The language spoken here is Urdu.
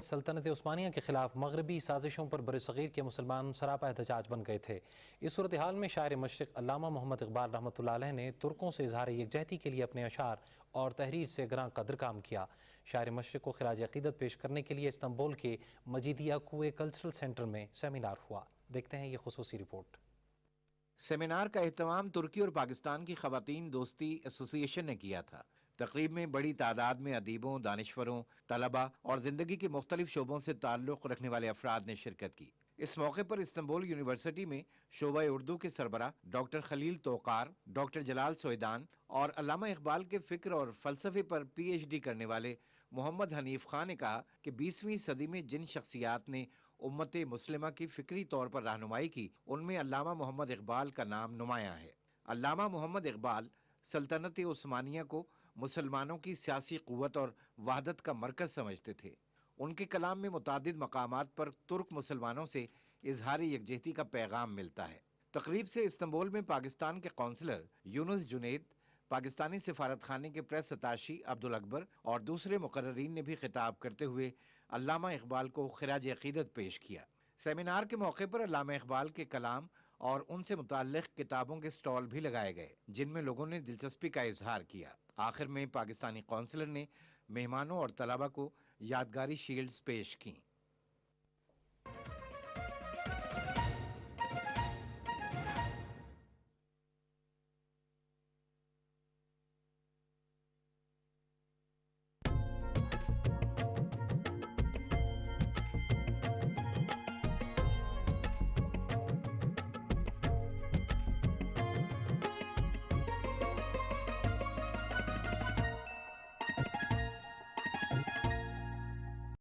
سلطنت عثمانیہ کے خلاف مغربی سازشوں پر برصغیر کے مسلمان سراپا احتجاج بن گئے تھے۔ اس صورتحال میں شاعر مشرق علامہ محمد اقبال رحمۃ اللہ علیہ نے ترکوں سے اظہار یکجہتی کے لیے اپنے اشعار اور تحریر سے گراں قدر کام کیا۔ شاعر مشرق کو خراج عقیدت پیش کرنے کے لیے استنبول کے مجیدیہ کوے کلچرل سینٹر میں سیمینار ہوا۔ دیکھتے ہیں یہ خصوصی رپورٹ۔ سیمینار کا اہتمام ترکی اور پاکستان کی خواتین دوستی ایسوسی ایشن نے کیا تھا۔ تقریب میں بڑی تعداد میں ادیبوں، دانشوروں، طلباء اور زندگی کے مختلف شعبوں سے تعلق رکھنے والے افراد نے شرکت کی۔ اس موقع پر استنبول یونیورسٹی میں شعبہ اردو کے سربراہ ڈاکٹر خلیل توقار، ڈاکٹر جلال سویدان اور علامہ اقبال کے فکر اور فلسفے پر پی ایچ ڈی کرنے والے محمد حنیف خان نے کہا کہ 20ویں صدی میں جن شخصیات نے امت مسلمہ کی فکری طور پر رہنمائی کی، ان میں علامہ محمد اقبال کا نام نمایاں ہے۔ علامہ محمد اقبال سلطنت عثمانیہ کو مسلمانوں کی سیاسی قوت اور وحدت کا مرکز سمجھتے تھے۔ ان کے کلام میں متعدد مقامات پر ترک مسلمانوں سے اظہار یکجہتی کا پیغام ملتا ہے۔ تقریب سے استنبول میں پاکستان کے قونصلر یونس جنید، پاکستانی سفارت خانے کے پریس اتاشی عبدالاکبر اور دوسرے مقررین نے بھی خطاب کرتے ہوئے علامہ اقبال کو خراج عقیدت پیش کیا۔ سیمینار کے موقع پر علامہ اقبال کے کلام اور ان سے متعلق کتابوں کے سٹال بھی لگائے گئے، جن میں لوگوں نے دلچسپی کا اظہار کیا۔ آخر میں پاکستانی قونصلر نے مہمانوں اور طلباء کو یادگاری شیلڈز پیش کیں۔